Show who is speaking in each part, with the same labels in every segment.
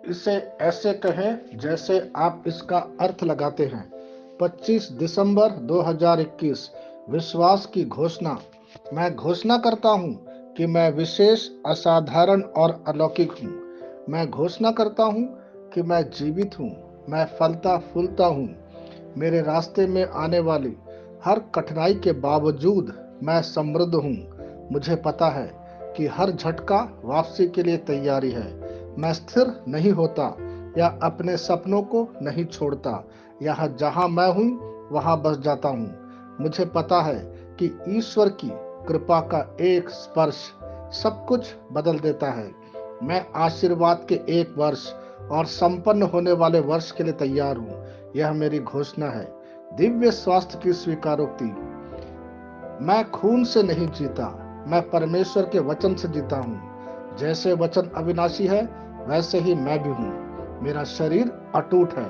Speaker 1: इसे ऐसे कहें जैसे आप इसका अर्थ लगाते हैं। 25 दिसंबर 2021। विश्वास की घोषणा। मैं घोषणा करता हूँ कि मैं विशेष, असाधारण और अलौकिक हूँ। मैं घोषणा करता हूँ कि मैं जीवित हूँ। मैं फलता फूलता हूँ। मेरे रास्ते में आने वाली हर कठिनाई के बावजूद मैं समृद्ध हूँ। मुझे पता है कि हर झटका वापसी के लिए तैयारी है। मैं स्थिर नहीं होता या अपने सपनों को नहीं छोड़ता। यहाँ जहाँ मैं हूँ वहाँ बस जाता हूँ। मुझे पता है कि ईश्वर की कृपा का एक स्पर्श सब कुछ बदल देता है। मैं आशीर्वाद के एक वर्ष और संपन्न होने वाले वर्ष के लिए तैयार हूँ। यह मेरी घोषणा है। दिव्य स्वास्थ्य की स्वीकारोक्ति। मैं खून से नहीं जीता, मैं परमेश्वर के वचन से जीता हूँ। जैसे वचन अविनाशी है वैसे ही मैं भी हूँ। मेरा शरीर अटूट है।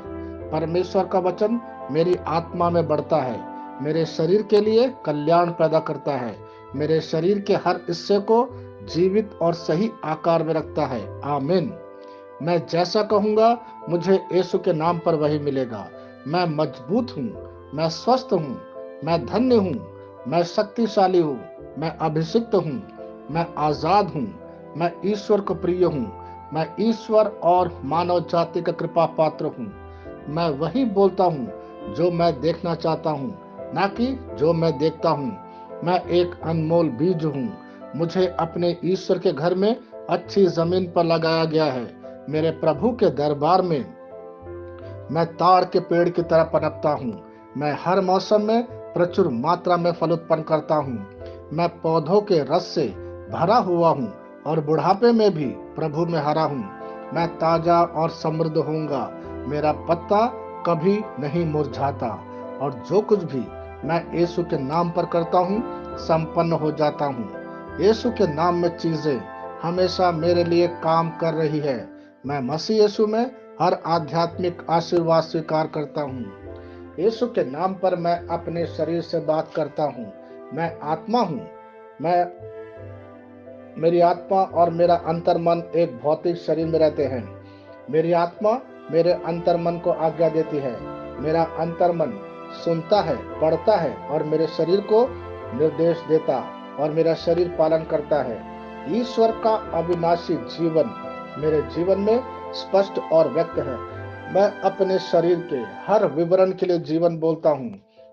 Speaker 1: परमेश्वर का वचन मेरी आत्मा में बढ़ता है। मेरे शरीर के लिए कल्याण पैदा करता है। मेरे शरीर के हर हिस्से को जीवित और सही आकार में रखता है। आमीन। मैं जैसा कहूंगा मुझे यीशु के नाम पर वही मिलेगा। मैं मजबूत हूँ। मैं स्वस्थ हूँ। मैं धन्य हूँ। मैं शक्तिशाली हूँ। मैं अभिषिक्त हूँ। मैं आजाद हूँ। मैं ईश्वर को प्रिय हूँ। मैं ईश्वर और मानव जाति का कृपा पात्र हूँ। मैं वही बोलता हूँ जो मैं देखना चाहता हूँ, ना कि जो मैं देखता हूँ। मैं एक अनमोल बीज हूँ। मुझे अपने ईश्वर के घर में अच्छी जमीन पर लगाया गया है। मेरे प्रभु के दरबार में मैं ताड़ के पेड़ की तरह पनपता हूँ। मैं हर मौसम में प्रचुर मात्रा में फल उत्पन्न करता हूँ। मैं पौधों के रस से भरा हुआ हूँ और बुढ़ापे में भी प्रभु में हरा हूँ। मैं ताजा और समृद्ध होऊंगा। मेरा पत्ता कभी नहीं मुरझाता और जो कुछ भी मैं यीशु के नाम पर करता हूँ संपन्न हो जाता हूँ। यीशु के नाम में चीजें हमेशा मेरे लिए काम कर रही है। मैं मसीह यीशु में हर आध्यात्मिक आशीर्वाद स्वीकार करता हूँ। यीशु के नाम पर मैं अपने शरीर से बात करता हूँ। मैं आत्मा हूँ। मैं मेरी आत्मा और मेरा अंतर्मन एक भौतिक शरीर में रहते हैं। मेरी आत्मा मेरे अंतर्मन को आज्ञा देती है। मेरा अंतर्मन सुनता है, पढ़ता है और मेरे शरीर को निर्देश देता और मेरा शरीर पालन करता है। ईश्वर का अविनाशी जीवन मेरे जीवन में स्पष्ट और व्यक्त है। मैं अपने शरीर के हर विवरण के लिए जीवन बोलता हूँ।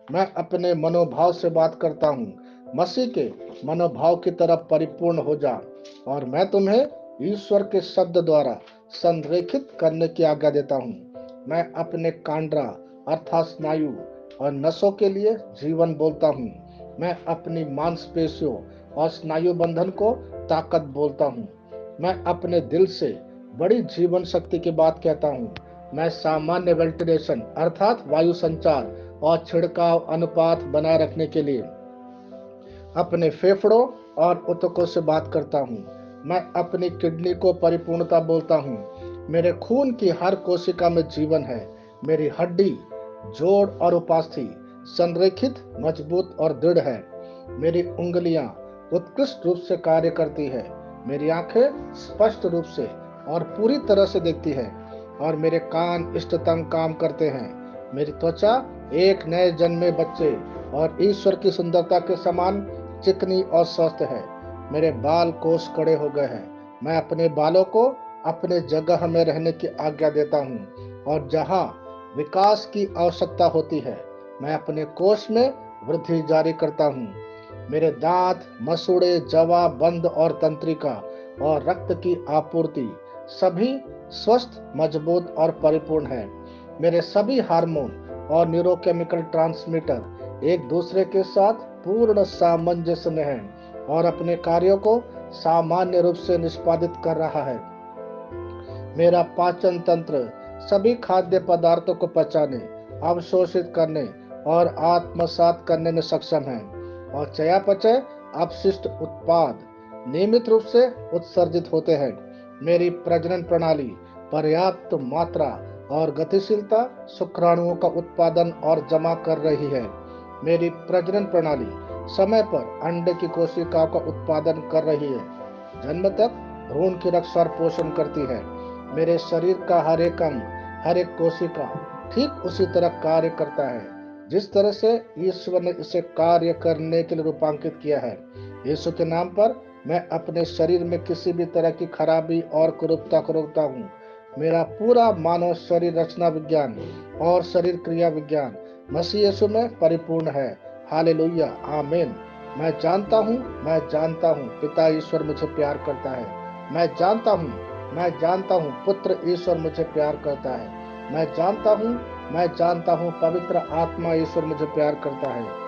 Speaker 1: मैं अपने मनोभाव से बात करता हूँ। मसीह के मनोभाव की तरफ परिपूर्ण हो जा और मैं तुम्हें ईश्वर के शब्द द्वारा संरेखित करने की आज्ञा देता हूँ। मैं अपने कांड्रा अर्थात स्नायु और नसों के लिए जीवन बोलता हूँ। मैं अपनी मांसपेशियों और स्नायु बंधन को ताकत बोलता हूँ। मैं अपने दिल से बड़ी जीवन शक्ति की बात कहता हूँ। मैं सामान्य वेंटिलेशन अर्थात वायु संचार और छिड़काव अनुपात बनाए रखने के लिए अपने फेफड़ों और ऊतकों से बात करता हूँ। मैं अपनी किडनी को परिपूर्णता बोलता हूँ। मेरे खून की हर कोशिका में जीवन है। मेरी हड्डी, जोड़ और उपास्थि संरेखित, मजबूत और दृढ़ है। मेरी उंगलियां उत्कृष्ट रूप से कार्य करती है। मेरी आंखें स्पष्ट रूप से और पूरी तरह से देखती है और मेरे कान इष्टतम काम करते हैं। मेरी त्वचा एक नए जन्मे बच्चे और ईश्वर की सुंदरता के समान चिकनी और स्वस्थ है। मेरे बाल कोष कड़े हो गए हैं। मैं अपने बालों को अपने जगह में रहने की आज्ञा देता हूँ और जहाँ विकास की आवश्यकता होती है मैं अपने कोष में वृद्धि जारी करता हूँ। मेरे दांत, मसूड़े, जवा, बंद और तंत्रिका और रक्त की आपूर्ति सभी स्वस्थ, मजबूत और परिपूर्ण है। मेरे सभी हार्मोन और न्यूरोकेमिकल ट्रांसमीटर एक दूसरे के साथ पूर्ण सामंजस्य में है और अपने कार्यों को सामान्य रूप से निष्पादित कर रहा है। मेरा पाचन तंत्र सभी खाद्य पदार्थों को पचाने, अवशोषित करने और आत्मसात करने में सक्षम है और चयापचय अपशिष्ट उत्पाद नियमित रूप से उत्सर्जित होते हैं। मेरी प्रजनन प्रणाली पर्याप्त मात्रा और गतिशीलता शुक्राणुओं का उत्पादन और जमा कर रही है। मेरी प्रजनन प्रणाली समय पर अंडे की कोशिकाओं का उत्पादन कर रही है। जन्म तक भ्रूण की रक्षा और पोषण करती है। मेरे शरीर का हर एक अंग, हर एक कोशिका ठीक उसी तरह कार्य करता है जिस तरह से ईश्वर ने इसे कार्य करने के लिए रूपांकित किया है। यीशु के नाम पर मैं अपने शरीर में किसी भी तरह की खराबी और कुरूपता को रोकता हूँ। मेरा पूरा मानव शरीर रचना विज्ञान और शरीर क्रिया विज्ञान मसीह यीशु में परिपूर्ण है। हालेलुया, आमीन। मैं जानता हूँ पिता ईश्वर मुझे प्यार करता है। मैं जानता हूँ पुत्र ईश्वर मुझे प्यार करता है। मैं जानता हूँ पवित्र आत्मा ईश्वर मुझे प्यार करता है।